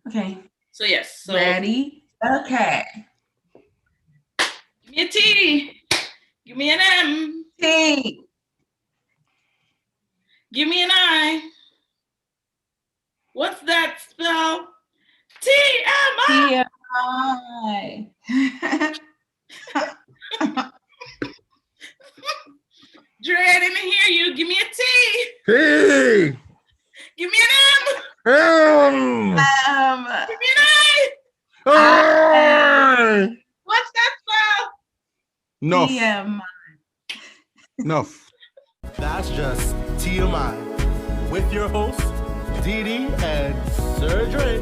Okay. So yes. So Ready? Okay. give me a T. Give me an M. T. Give me an I. What's that spell? TMI. TMI. Dre, I didn't hear you. Give me a T. Hey! Give me an M. Um, Give me an I. ah, What's that spell? enough. TMI. Enough. That's just TMI with your hosts, Dee and Sir Dre.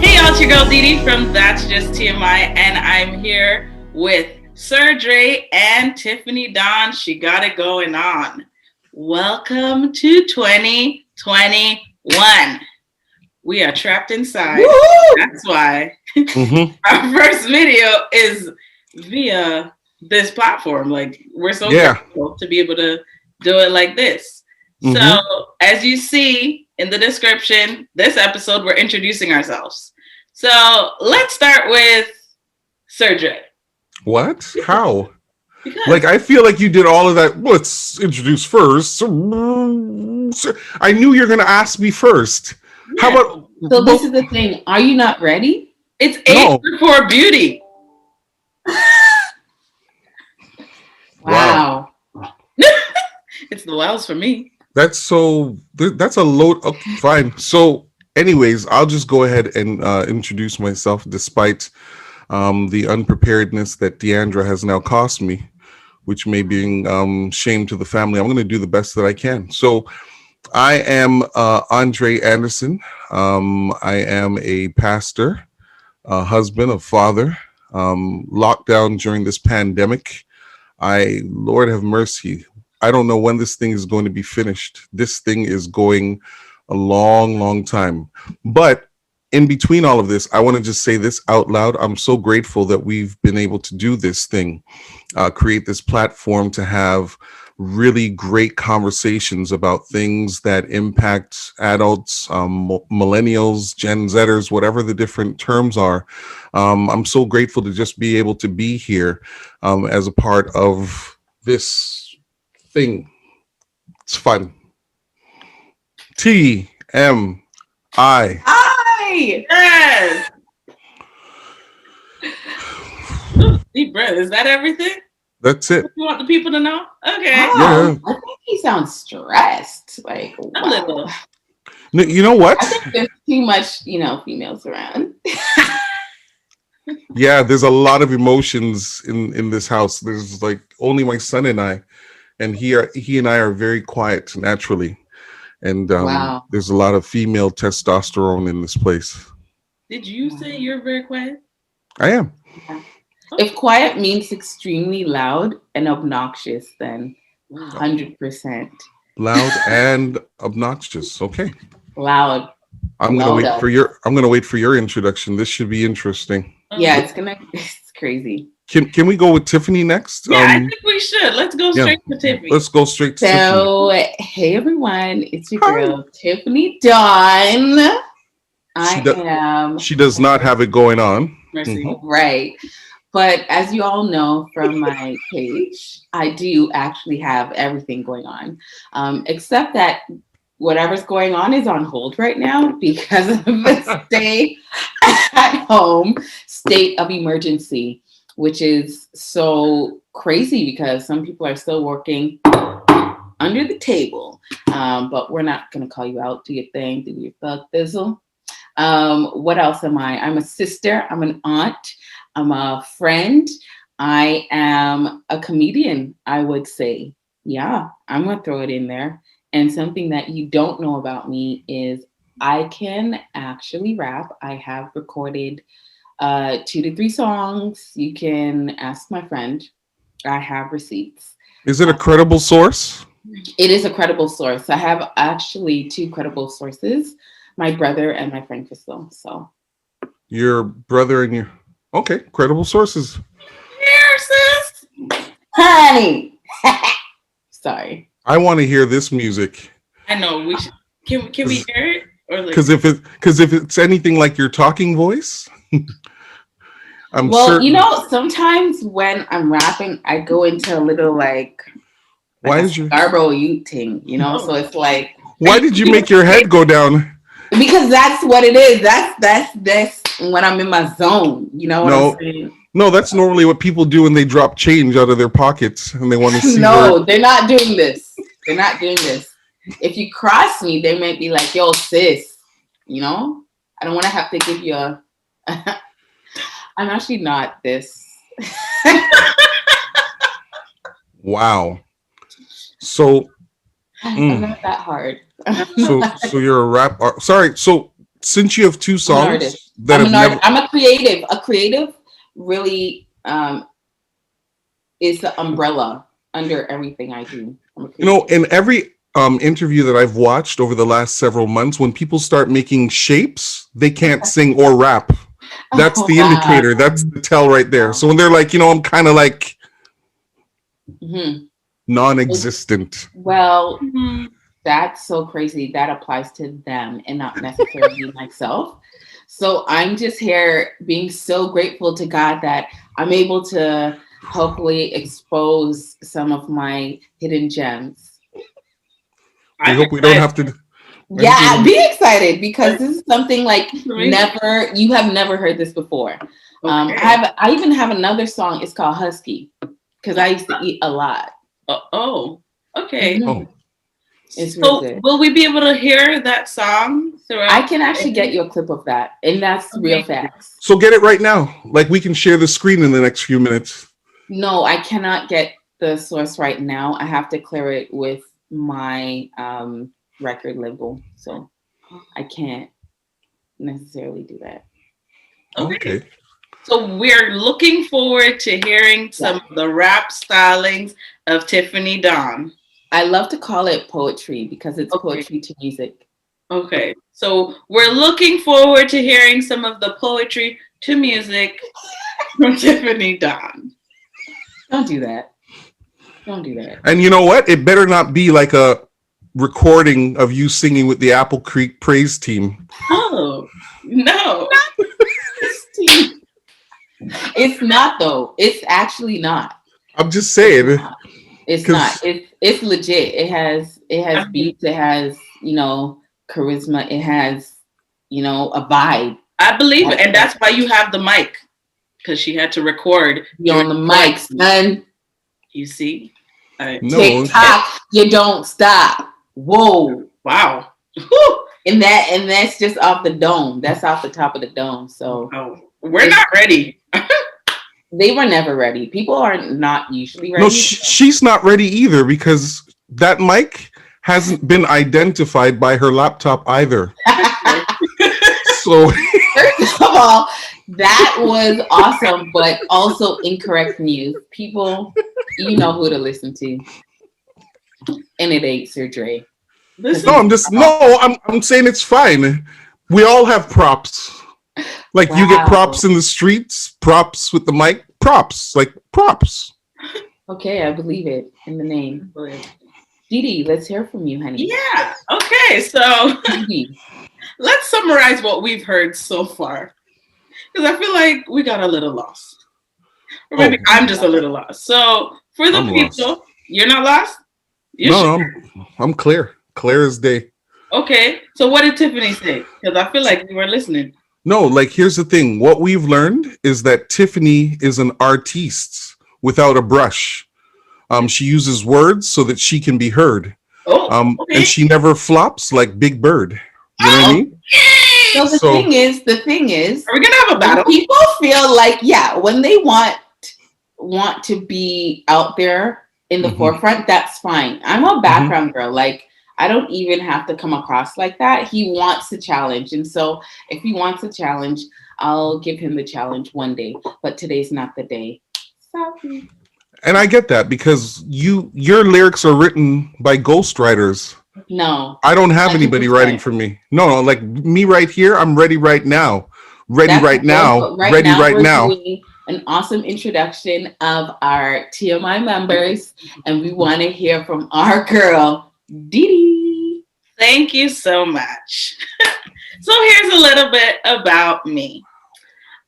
Hey y'all, it's your girl Dee from That's Just TMI, and I'm here with Sir Dre and Tiffany Dawn. She got it going on. Welcome to 2021. We are trapped inside. Woo-hoo! That's why Mm-hmm. our first video is via this platform. Like, we're so grateful to be able to do it like this. Mhm. So, as you see in the description, this episode, we're introducing ourselves. So, let's start with Sir Dre. What? How? Because Like, I feel like you did all of that. Let's introduce first. I knew you were going to ask me first. How about... So this is the thing. Are you not ready? it's No. age before beauty. Wow. It's the wells for me. That's a load. Okay, fine. So, anyways, I'll just go ahead and introduce myself, despite the unpreparedness that Deandra has now cost me, which may be shame to the family. I'm going to do the best that I can. So, I am Andre Anderson. I am a pastor, a husband, a father. Locked down during this pandemic. Lord have mercy. I don't know when this thing is going to be finished. This thing is going a long, long time. But in between all of this, I want to just say this out loud. I'm so grateful that we've been able to do this thing, create this platform to have really great conversations about things that impact adults, millennials, Gen Zers, whatever the different terms are. I'm so grateful to just be able to be here as a part of this thing. It's fun. TMI. Hi. Yes. Deep breath. Is that everything? That's it. You want the people to know? Okay. Wow. I think he sounds stressed. Like, A wow. little. You know what? I think there's too much, females around. Yeah, there's a lot of emotions in this house. There's like only my son and I, and he and I are very quiet naturally, and Wow. there's a lot of female testosterone in this place. Did you say you're very quiet? I am. If quiet means extremely loud and obnoxious, then 100% Loud and obnoxious. Okay. loud. I'm gonna Well wait done. for your introduction. This should be interesting. Yeah, it's crazy. Can we go with Tiffany next? Yeah, I think we should. Let's go straight to Tiffany. Let's go straight to Tiffany. So, hey everyone, it's your girl Tiffany Dawn. She does not have it going on. Mercy. Right. But as you all know from my page, I do actually have everything going on, except that whatever's going on is on hold right now because of the stay at home state of emergency, which is so crazy because some people are still working under the table. But we're not going to call you out. Do your thing. Do your thug thizzle. What else am I? I'm a sister. I'm an aunt. I'm a friend. I am a comedian, I would say. Yeah, I'm going to throw it in there. And something that you don't know about me is I can actually rap. I have recorded 2 to 3 songs. You can ask my friend. I have receipts. Is it a credible source? It is a credible source. I have actually 2 credible sources, my brother and my friend Crystal. So your brother and your... Okay, credible sources. Here, sis. honey. Sorry. I want to hear this music. I know we should. Can we hear it? Or like, Because if it's anything like your talking voice, I'm Well, certain. sometimes when I'm rapping, I go into a little like Why a is your Scarborough Ute thing, So it's like Why did you make your head go down? because that's what it is. That's when I'm in my zone. You know what I'm No, saying? no, that's normally what people do when they drop change out of their pockets and they want to see where. No, they're not doing this. They're not doing this. If you cross me, they might be like, "Yo, sis," I don't want to have to give you a. I'm actually not this. Wow. So, I'm not that hard. so you're a rap. Sorry. So since you have two I'm an artist. songs that have never, I'm a creative. A creative really is the umbrella under everything I do. in every interview that I've watched over the last several months, when people start making shapes, they can't sing or rap. That's the indicator. That's the tell right there. So when they're like, I'm kind of like non-existent. Well, that's so crazy. That applies to them and not necessarily myself. So I'm just here being so grateful to God that I'm able to hopefully expose some of my hidden gems. I hope we don't have to. Yeah, be excited because this is something like you have never heard this before. Okay. I even have another song. It's called Husky because I used to eat a lot. Okay. Mm-hmm. Oh. It's really good. Will we be able to hear that song throughout? I can actually get you a clip of that, and that's real facts. So get it right now. Like we can share the screen in the next few minutes. No, I cannot get the source right now. I have to clear it with my record label, so I can't necessarily do that. Okay. So we're looking forward to hearing some of the rap stylings of Tiffany Dawn. I love to call it poetry because it's poetry to music. Okay. So we're looking forward to hearing some of the poetry to music from Tiffany Dawn. Don't do that. Don't do that. And you know what? It better not be like a recording of you singing with the Apple Creek Praise Team. Oh, no. It's not, though. It's actually not. I'm just saying. It's not. It's legit. It has beats. It has, charisma. It has, a vibe. I believe it. And that's why you have the mic. Because she had to record. You're on the mic, son. You see? TikTok, you don't stop. Whoa. Wow. And that's just off the dome. That's off the top of the dome. So we're not ready. They were never ready. People are not usually ready. No, she's not ready either because that mic hasn't been identified by her laptop either. So first of all, that was awesome, but also incorrect news. People, you know who to listen to. And it ain't Sir Dre. I'm saying it's fine. We all have props. Like you get props in the streets, props with the mic, props. Okay, I believe it in the name. Dee, let's hear from you, honey. Yeah. Okay, so let's summarize what we've heard so far. Because I feel like we got a little lost. Or maybe I'm just a little lost. So for the people, you're not lost? I'm clear. Clear as day. Okay. So what did Tiffany say? Because I feel like we were listening. No, like here's the thing. What we've learned is that Tiffany is an artiste without a brush. She uses words so that she can be heard. And she never flops like Big Bird. You know what I mean? So the thing is, are we gonna have a battle? People feel like, when they want to be out there in the forefront, that's fine. I'm a background girl. Like, I don't even have to come across like that. He wants a challenge. And so if he wants a challenge, I'll give him the challenge one day. But today's not the day. Sorry. And I get that because your lyrics are written by ghostwriters. No. I don't have anybody writing for me. No, like me right here, I'm ready right now. Ready right now. An awesome introduction of our TMI members. And we want to hear from our girl, Dee. Thank you so much. here's a little bit about me.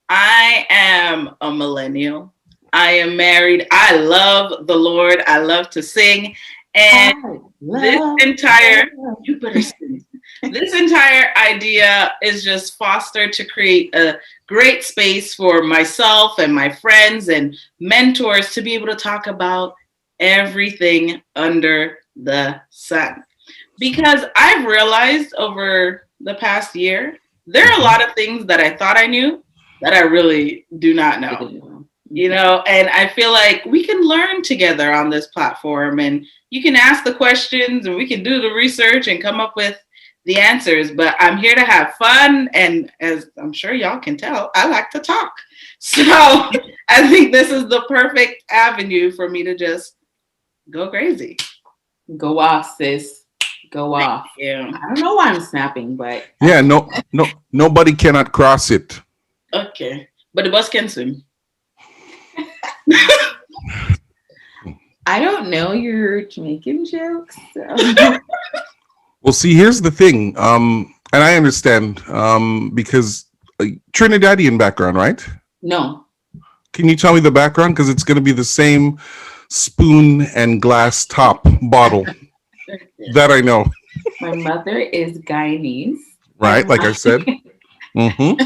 I am a millennial. I am married. I love the Lord. I love to sing. And you better sing. This entire idea is just fostered to create a great space for myself and my friends and mentors to be able to talk about everything under the sun. Because I've realized over the past year, there are a lot of things that I thought I knew that I really do not know. You know, and I feel like we can learn together on this platform, and you can ask the questions and we can do the research and come up with the answers. But I'm here to have fun, and as I'm sure y'all can tell, I like to talk. So I think this is the perfect avenue for me to just go crazy. Go off, sis. Go off. Yeah. I don't know why I'm snapping, but yeah, nobody cannot cross it. Okay, but the bus can swim. I don't know your Jamaican jokes. So. Well, see, here's the thing, and I understand because Trinidadian background, right? No. Can you tell me the background? Because it's going to be the same spoon and glass top bottle that I know. My mother is Guyanese. Right, like I said. Mm-hmm.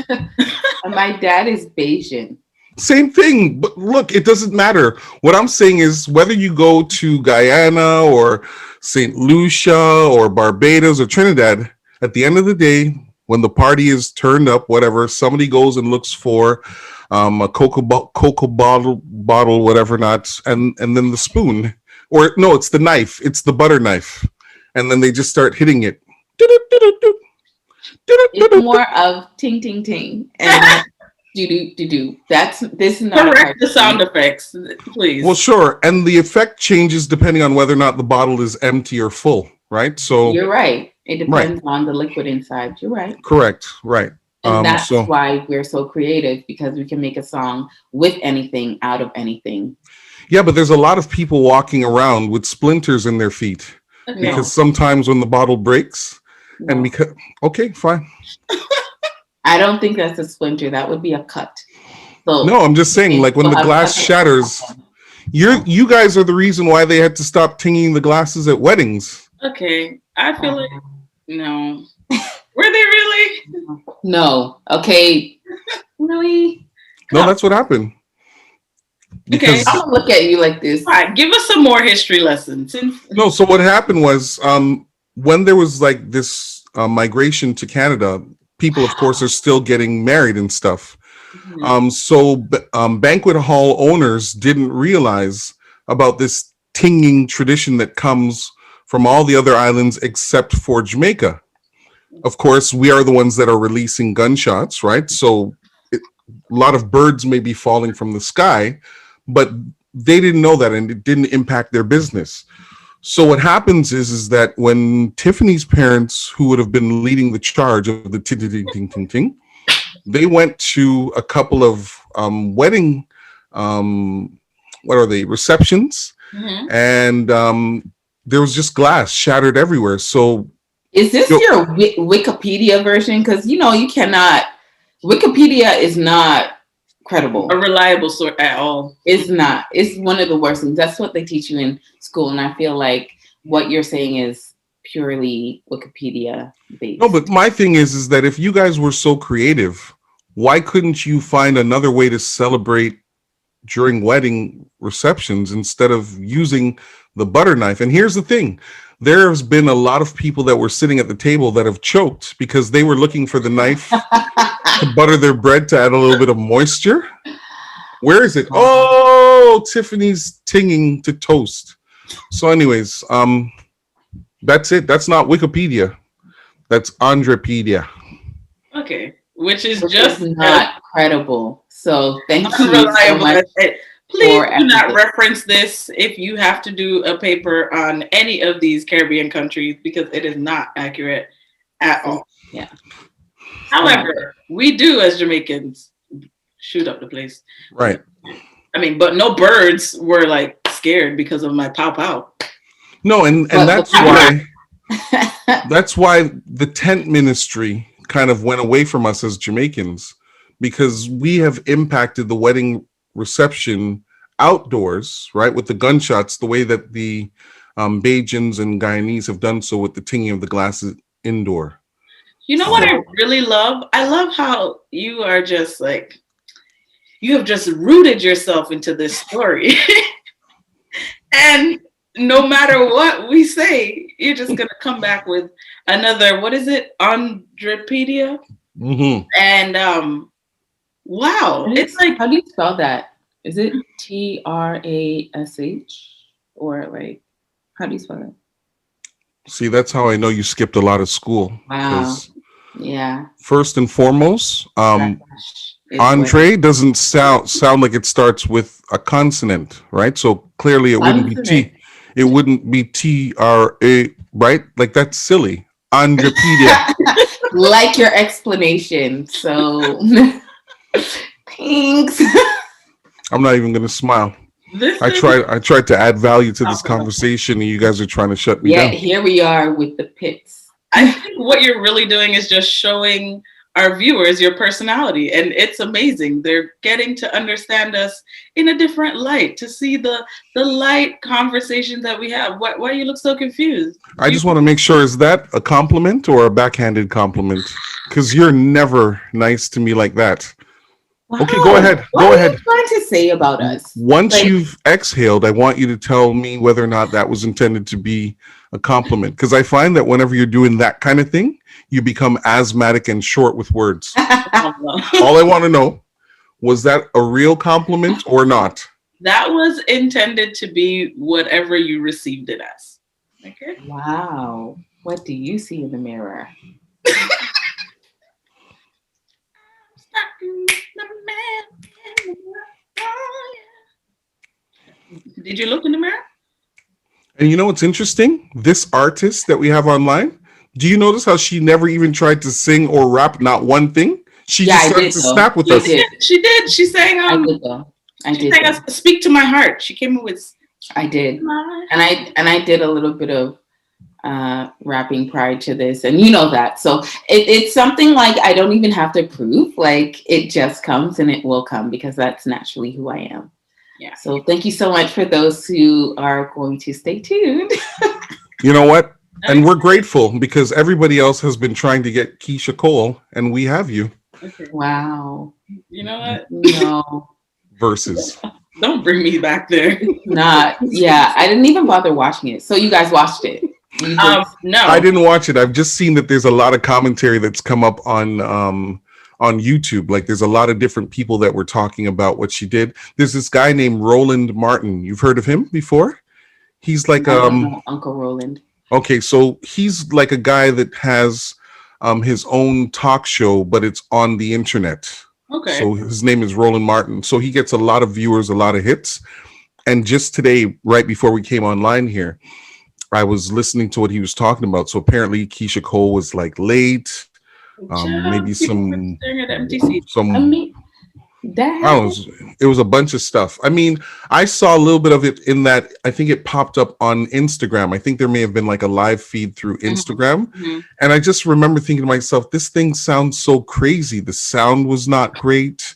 And my dad is Bayesian. Same thing, but look, it doesn't matter. What I'm saying is whether you go to Guyana or St. Lucia or Barbados or Trinidad, at the end of the day, when the party is turned up, whatever, somebody goes and looks for a cocoa bottle, whatever not, and then the spoon. Or no, it's the knife. It's the butter knife. And then they just start hitting it. It's more of ting, ting, ting. And do. This is not correct the sound effects, please. Well, sure, and the effect changes depending on whether or not the bottle is empty or full, right? So you're right. It depends on the liquid inside. You're right. Correct. Right. And that's why we're so creative, because we can make a song with anything, out of anything. Yeah, but there's a lot of people walking around with splinters in their feet because sometimes when the bottle breaks, and because okay, fine. I don't think that's a splinter. That would be a cut. So no, I'm just saying, like when the glass shatters, you guys are the reason why they had to stop tinging the glasses at weddings. Okay, I feel like no. Were they really? No. Okay. Really? No, that's what happened. Okay, I'm gonna look at you like this. All right, give us some more history lessons. No, so what happened was when there was like this migration to Canada, people, of course, are still getting married and stuff. So banquet hall owners didn't realize about this tinging tradition that comes from all the other islands except for Jamaica. Of course, we are the ones that are releasing gunshots, right? So a lot of birds may be falling from the sky, but they didn't know that, and it didn't impact their business. So what happens is that when Tiffany's parents, who would have been leading the charge of the ting ting ting ting ting, they went to a couple of wedding, receptions, and there was just glass shattered everywhere. So is this your Wikipedia version? Because you cannot. Wikipedia is not credible, a reliable source at all. It's not. It's one of the worst things. That's what they teach you in school, and I feel like what you're saying is purely Wikipedia based. No, but my thing is that if you guys were so creative, why couldn't you find another way to celebrate during wedding receptions instead of using the butter knife? And here's the thing. There's been a lot of people that were sitting at the table that have choked because they were looking for the knife to butter their bread to add a little bit of moisture. Where is it? Oh, Tiffany's tinging to toast. So anyways, that's it. That's not Wikipedia. That's Andrepedia. Okay. Which is not credible. So thank you so much. Please do not reference this if you have to do a paper on any of these Caribbean countries, because it is not accurate at all. Yeah. However, we do as Jamaicans shoot up the place. Right. I mean, but no birds were like scared because of my pow pow. No, and that's why the tent ministry kind of went away from us as Jamaicans because we have impacted the wedding reception outdoors, right, with the gunshots, the way that the Bajans and Guyanese have done so with the tinging of the glasses indoor. You know what I really love? I love how you are just like, you have just rooted yourself into this story. And no matter what we say, you're just going to come back with another, what is it? Andropedia? Mm-hmm. And wow. It's like, how do you spell that? Is it TRASH? Or like, how do you spell it? See, that's how I know you skipped a lot of school. Wow. Yeah. First and foremost, Andre doesn't sound like it starts with a consonant, right? So clearly it wouldn't be T. It wouldn't be TRA, right? Like that's silly. Andropedia. Like your explanation. So thanks. I'm not even gonna smile. I tried to add value to this conversation and you guys are trying to shut me down. Here we are with the pits. I think what you're really doing is just showing our viewers your personality, and it's amazing. They're getting to understand us in a different light, to see the light conversations that we have. Why you look so confused? I just want to make sure, is that a compliment or a backhanded compliment? Because you're never nice to me like that. Wow. Okay, go ahead. What are you trying to say about us? Once you've exhaled, I want you to tell me whether or not that was intended to be a compliment. Because I find that whenever you're doing that kind of thing, you become asthmatic and short with words. All I want to know, was that a real compliment or not? That was intended to be whatever you received it as. Okay. Wow. What do you see in the mirror? Did you look in the mirror? And you know what's interesting? This artist that we have online, do you notice how she never even tried to sing or rap? Not one thing. She just started to snap with us. She did. She sang. I did though. She sang "Speak to My Heart." She came with. I did, and I did a little bit of rapping prior to this, and you know that. So it's something like I don't even have to prove. Like it just comes and it will come because that's naturally who I am. Yeah. So thank you so much for those who are going to stay tuned. You know what? And we're grateful because everybody else has been trying to get Keisha Cole, and we have you. Okay. Wow. You know what? No. Versus. Don't bring me back there. Not. Yeah, I didn't even bother watching it. So you guys watched it? No. I didn't watch it. I've just seen that there's a lot of commentary that's come up on YouTube. Like there's a lot of different people that were talking about what she did. There's this guy named Roland Martin. You've heard of him before? He's like Uncle Roland. Okay, so he's like a guy that has his own talk show, but it's on the internet. Okay. So his name is Roland Martin. So he gets a lot of viewers, a lot of hits. And just today, right before we came online here, I was listening to what he was talking about. So apparently Keisha Cole was like late. Maybe some I mean, it was a bunch of stuff. I mean, I saw a little bit of it in that I think it popped up on Instagram. I think there may have been like a live feed through Instagram. Mm-hmm. And I just remember thinking to myself, this thing sounds so crazy. The sound was not great.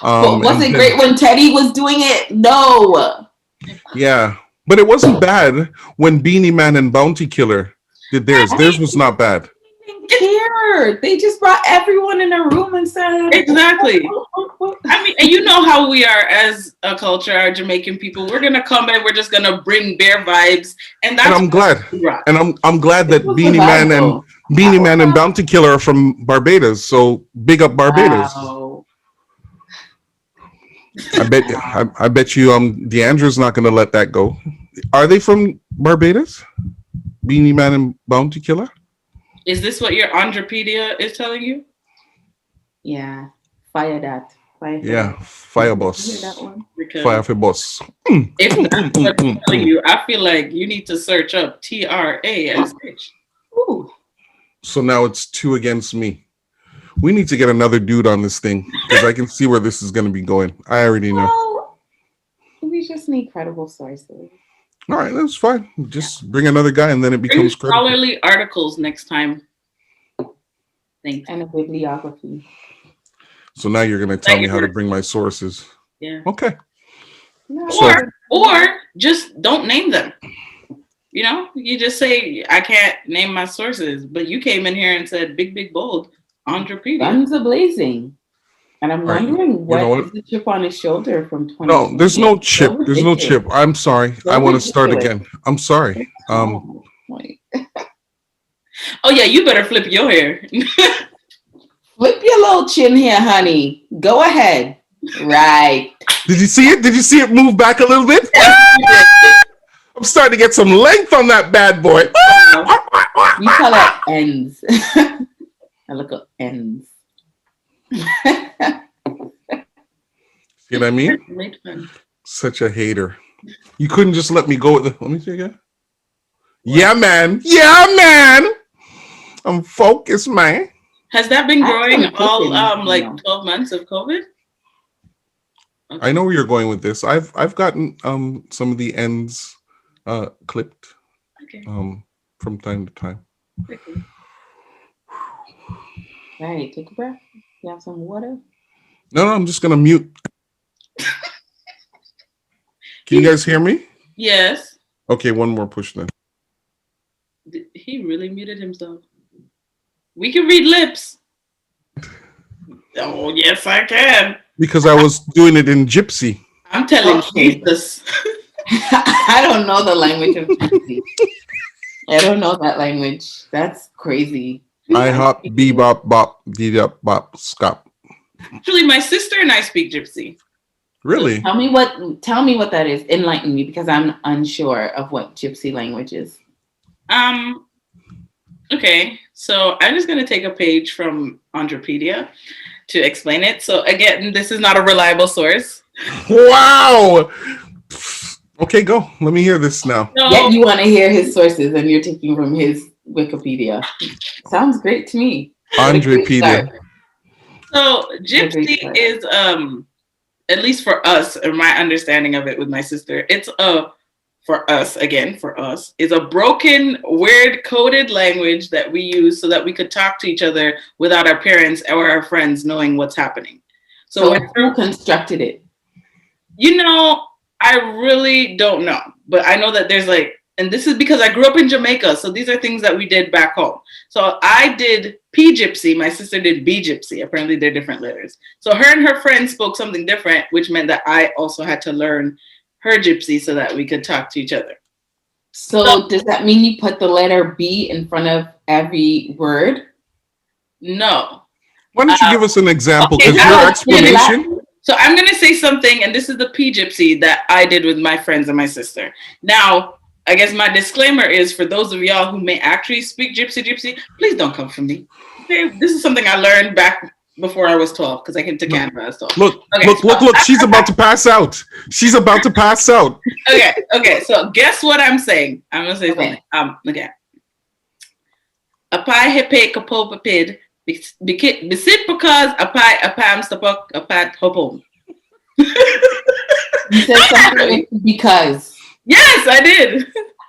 But was it great when Teddy was doing it? No. Yeah, but it wasn't bad when Beanie Man and Bounty Killer did theirs. Theirs was not bad. Care. They just brought everyone in a room and said exactly. I mean, and you know how we are as a culture, our Jamaican people. We're gonna come and we're just gonna bring bear vibes, and that's. And I'm glad. And I'm glad that Beanie Man and Bounty Killer are from Barbados. So big up Barbados. Wow. I bet you Deandra's not gonna let that go. Are they from Barbados? Beanie Man and Bounty Killer? Is this what your Andropedia is telling you? Yeah. Fire that. Fire boss. Fire for boss. If that's what I'm telling you, I feel like you need to search up TRASH. Ooh. So now it's 2 against me. We need to get another dude on this thing because I can see where this is going to be going. I already know. Well, we just need credible sources. All right, that's fine. Just bring another guy and then it becomes credible. Scholarly articles next time. Thanks. And a bibliography. So now you're going to tell me how to bring my sources. Yeah. Okay. No, Or just don't name them. You know, you just say, I can't name my sources, but you came in here and said, big, bold, Andropedia. guns a blazing. And I'm Right. wondering what what? is the chip on his shoulder from 2020? No, there's no chip. There's no chip. I'm sorry. So I want to start ridiculous. again. I'm sorry. Wait. Oh, yeah, you better flip your hair. Flip your little chin here, honey. Go ahead. Right. Did you see it? Did you see it move back a little bit? I'm starting to get some length on that bad boy. You call that ends. I look at ends. See what I mean? Such a hater. You couldn't just let me go with the. Let me see again. Yeah, man. Yeah, man. I'm focused, man. Has that been growing all like no. 12 months of COVID? Okay. I know where you're going with this. I've gotten some of the ends clipped Okay. from time to time. Okay. Right. Take a breath. You have some water? No, I'm just gonna mute. Can you guys hear me? Yes. Okay, one more push then. He really muted himself. We can read lips. Oh, yes, I can. Because I was doing it in Gypsy. I'm telling Okay. Jesus. I don't know the language of gypsy. I don't know that language. That's crazy. I hop, bebop, bop, dee-dop, bop, scop. Actually, my sister and I speak Gypsy. Really? Tell me what that is. Enlighten me because I'm unsure of what gypsy language is. Okay, so I'm just going to take a page from Andropedia to explain it. So again, this is not a reliable source. Wow! Okay, go. Let me hear this now. So, Yet you want to hear his sources and you're taking from his Wikipedia. Sounds great to me. Andropedia. So Gypsy is, at least for us, or my understanding of it with my sister, it's for us, is a broken, weird coded language that we use so that we could talk to each other without our parents or our friends knowing what's happening. So who constructed it? You know, I really don't know, but I know that there's like, and this is because I grew up in Jamaica, so these are things that we did back home. So I did P Gypsy, my sister did B Gypsy. Apparently they're different letters. So her and her friends spoke something different, which meant that I also had to learn her Gypsy so that we could talk to each other. So does that mean you put the letter B in front of every word? No. Why don't you give us an example? Because Okay, your explanation. So I'm going to say something, and this is the P Gypsy that I did with my friends and my sister. Now, I guess my disclaimer is for those of y'all who may actually speak Gypsy, please don't come for me. Okay? This is something I learned back before I was 12 because I came to Canada as 12. Look, she's about to pass out. She's about to pass out. Okay, so guess what I'm saying? I'm going to say something. Okay. Apai hepe kapopapid. Bisit because apai apam stapok apat hopom. You said something because. Yes, I did.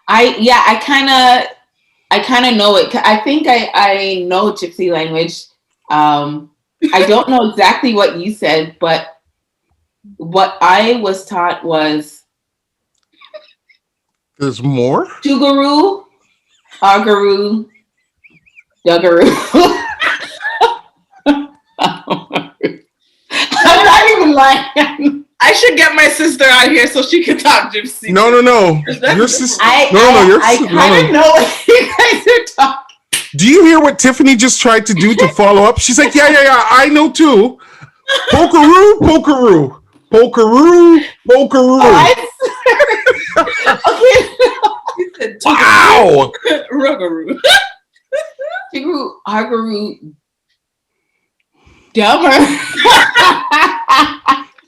I kind of know it. I think I know Gypsy language. I don't know exactly what you said, but what I was taught was there's more. Tugaroo, Argaroo, Dugaroo. I'm not even lying. I should get my sister out here so she can talk Gypsy. No. Your sister. I kind of know what you guys are talking. Do you hear what Tiffany just tried to do to follow up? She's like, yeah, I know too. Pokeroo. Okay. Wow. Rugaroo. Tugaroo, Argaroo, dumber.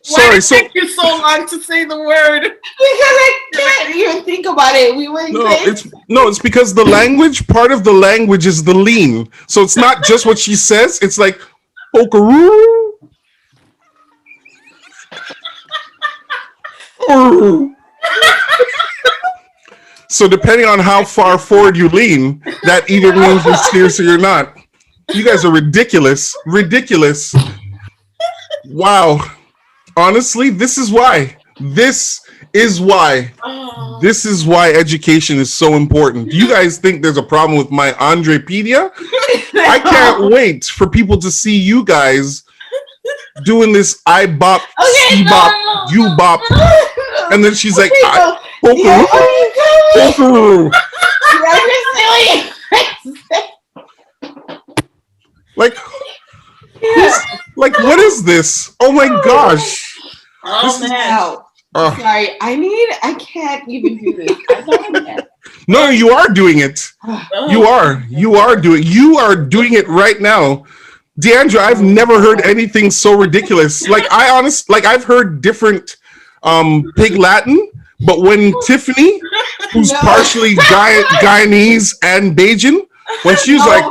Why did it take you so long to say the word? Because I can't even think about it. It's because the language, part of the language is the lean. So it's not just what she says. It's like, pokeroo. So depending on how far forward you lean, that either means you're serious or you're not. You guys are ridiculous. Ridiculous. Wow. Honestly, this is why. This is why. This is why education is so important. You guys think there's a problem with my Andrepedia? I can't wait for people to see you guys doing this I bop, C bop, you bop. And then she's like, like, like, what is this? Oh my gosh. Sorry, I can't even do this. No, you are doing it. You are doing it right now. Deandra, I've never heard anything so ridiculous. Like I've heard different Pig Latin, but when Tiffany, who's partially Guyanese and Bajan, when she's like,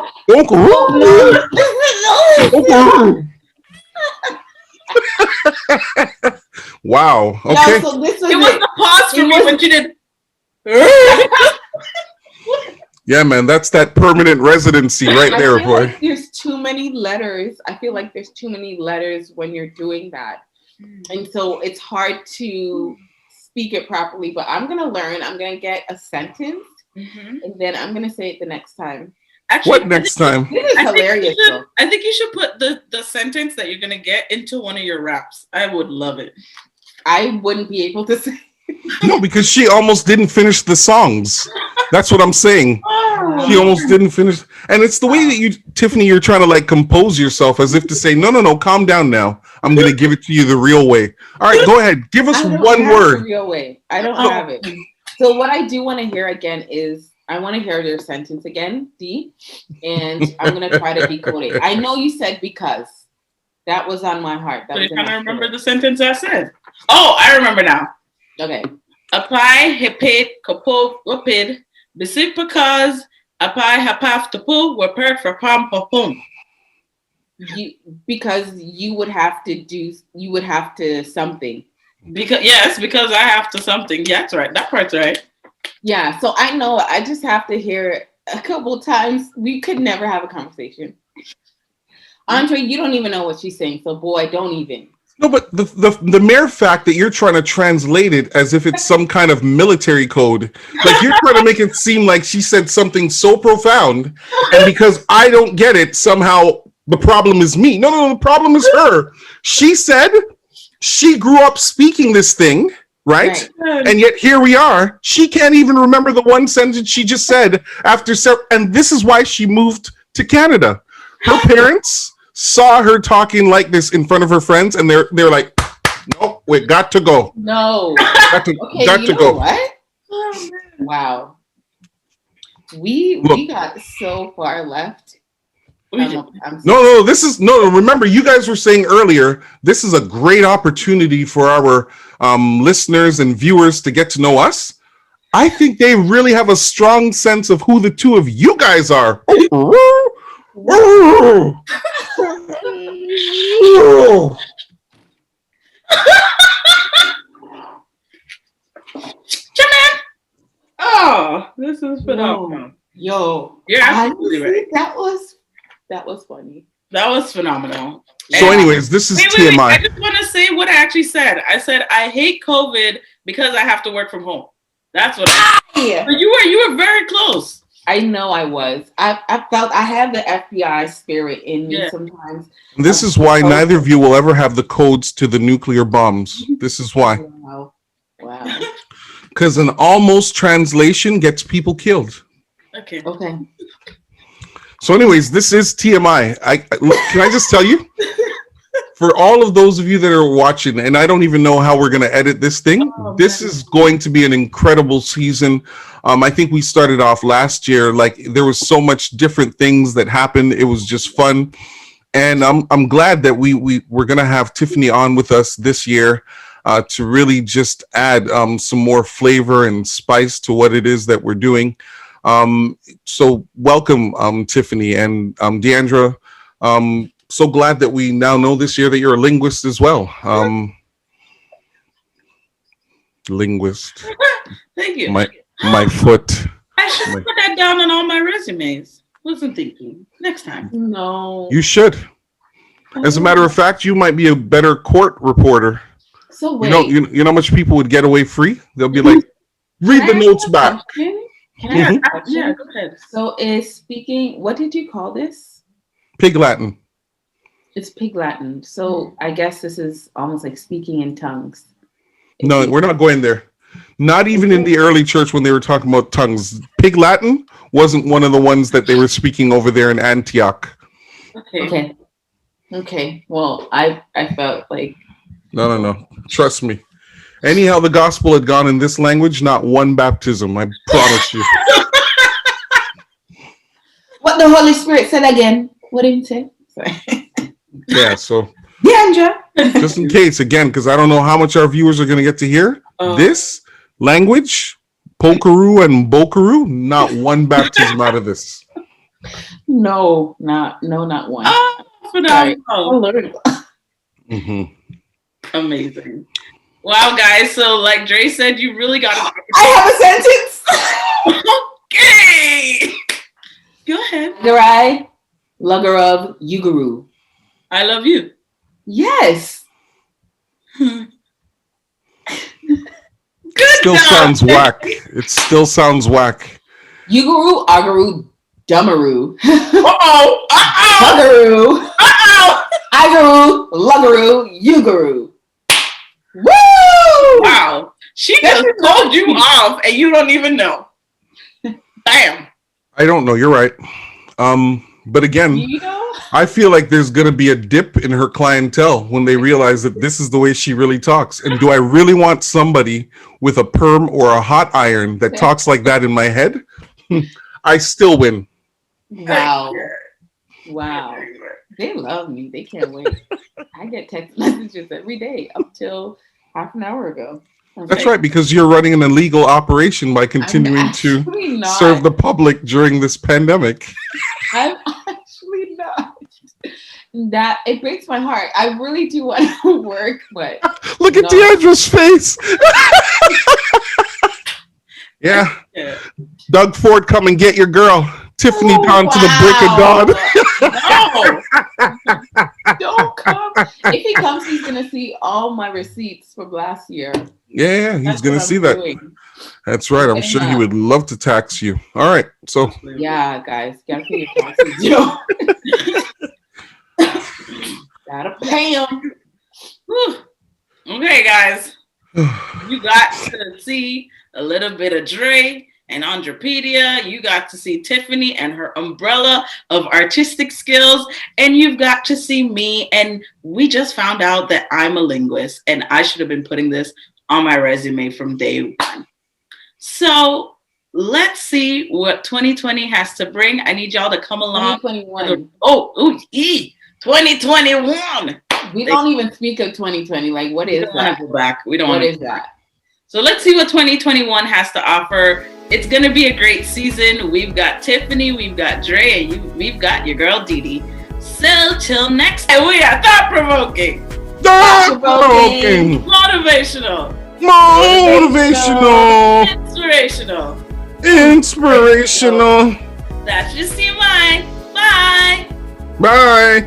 wow. Okay. No, so this was it was the pause for me when she did. Yeah, man, that's that permanent residency right there, boy. Like there's too many letters. I feel like there's too many letters when you're doing that. And so it's hard to speak it properly, but I'm going to learn. I'm going to get a sentence, and then I'm going to say it the next time. Actually, what next time? This is hilarious. I think you should put the sentence that you're going to get into one of your raps. I would love it. I wouldn't be able to say. No, because she almost didn't finish the songs. That's what I'm saying. She almost didn't finish. And it's the way that you, Tiffany, you're trying to like compose yourself as if to say, no, calm down now. I'm going to give it to you the real way. All right, go ahead. Give us one word. The real way. I don't have it. So what I do want to hear again is, I want to hear your sentence again, D, and I'm going to try to decode it. I know you said because. That was on my heart. So you're trying to remember the sentence I said? Oh, I remember now. Okay. Apply, hepid, kapo, wapid, bisip because, apply, hapaf, tapu, waper, for pam, papum. Because you would have to something. Because I have to something. Yeah, that's right. That part's right. Yeah, so I know I just have to hear it a couple times. We could never have a conversation. Andre, you don't even know what she's saying, so boy, don't even. No, but the mere fact that you're trying to translate it as if it's some kind of military code, like you're trying to make it seem like she said something so profound, and because I don't get it, somehow the problem is me. No, the problem is her. She said she grew up speaking this thing, right? And yet here we are. She can't even remember the one sentence she just said after and this is why she moved to Canada. Her parents saw her talking like this in front of her friends, and they're like, "No, we got to go. No, got to go." What? Wow, we got so far left. No. This is Remember, you guys were saying earlier, this is a great opportunity for our listeners and viewers to get to know us. I think they really have a strong sense of who the two of you guys are. Oh, this is phenomenal. Yo, you're absolutely right. That was funny. That was phenomenal. So, anyways, this is TMI. I just want to say what I actually said. I said I hate COVID because I have to work from home. That's what I said. But you were very close. I know I was. I felt I have the FBI spirit in me sometimes. This is why neither of you will ever have the codes to the nuclear bombs. This is why. Wow. Because an almost translation gets people killed. Okay. So anyways, this is TMI. Can I just tell you? For all of those of you that are watching, and I don't even know how we're going to edit this thing, this is going to be an incredible season. I think we started off last year, like there was so much different things that happened. It was just fun. And I'm glad that we're going to have Tiffany on with us this year to really just add some more flavor and spice to what it is that we're doing. So welcome, Tiffany and Deandra. So glad that we now know this year that you're a linguist as well. Linguist. Thank you. My foot. I should put that down on all my resumes. Wasn't thinking. Next time. No. You should. As a matter of fact, you might be a better court reporter. So wait. You know how much people would get away free? They'll be like, read the notes back. Can I ask a question? Yeah, go ahead. So is speaking, what did you call this? Pig Latin. It's Pig Latin. So I guess this is almost like speaking in tongues. No, we're not going there. Not even in the early church when they were talking about tongues. Pig Latin wasn't one of the ones that they were speaking over there in Antioch. Okay. Well, I felt like... No. Trust me. Anyhow, the gospel had gone in this language, not one baptism, I promise you. What the Holy Spirit said again. What did he say? Sorry. Yeah, so Deandra. just in case, again, because I don't know how much our viewers are going to get to hear, this language, Pokaroo and Bokaroo, not one baptism out of this. No, not one. Phenomenal. Mm-hmm. Amazing. Wow, guys. So, like Dre said, you really got to. I have a sentence. Okay. Go ahead. Garai, lugger of Yugaru. I love you. Yes. Good. Still job. sounds whack. It still sounds whack. Yugaru, Agaru, Dummaroo. Uh-oh. Buggaroo. Uh-oh. Agaru, Luggaroo, Yugaru. Woo! Wow. She just told you off and you don't even know. Bam. I don't know. You're right. But again, You know? I feel like there's going to be a dip in her clientele when they realize that this is the way she really talks. And do I really want somebody with a perm or a hot iron that talks like that in my head? I still win. Wow. They love me. They can't wait. I get text messages every day up till half an hour ago. That's right, because you're running an illegal operation by continuing to serve the public during this pandemic. I'm actually not. That it breaks my heart. I really do want to work, but look at Deandra's face. Yeah. Doug Ford, come and get your girl. Tiffany down to the break of dawn. No. Don't come. If he comes, he's gonna see all my receipts from last year. Yeah, he's gonna see that. Doing. That's right. I'm sure he would love to tax you. All right, so yeah, guys, gotta pay your taxes, Joe. Gotta pay them. Okay, guys, you got to see a little bit of Dre and Andropedia. You got to see Tiffany and her umbrella of artistic skills, and you've got to see me. And we just found out that I'm a linguist, and I should have been putting this on my resume from day one. So let's see what 2020 has to bring. I need y'all to come along. 2021. 2021. We don't even speak of 2020. Like, what is that? Go back. We don't. What is that? So let's see what 2021 has to offer. It's going to be a great season. We've got Tiffany, we've got Dre, and we've got your girl Dee. So till next time, we are thought-provoking, motivational, inspirational. That's Just TMI. Bye. Bye.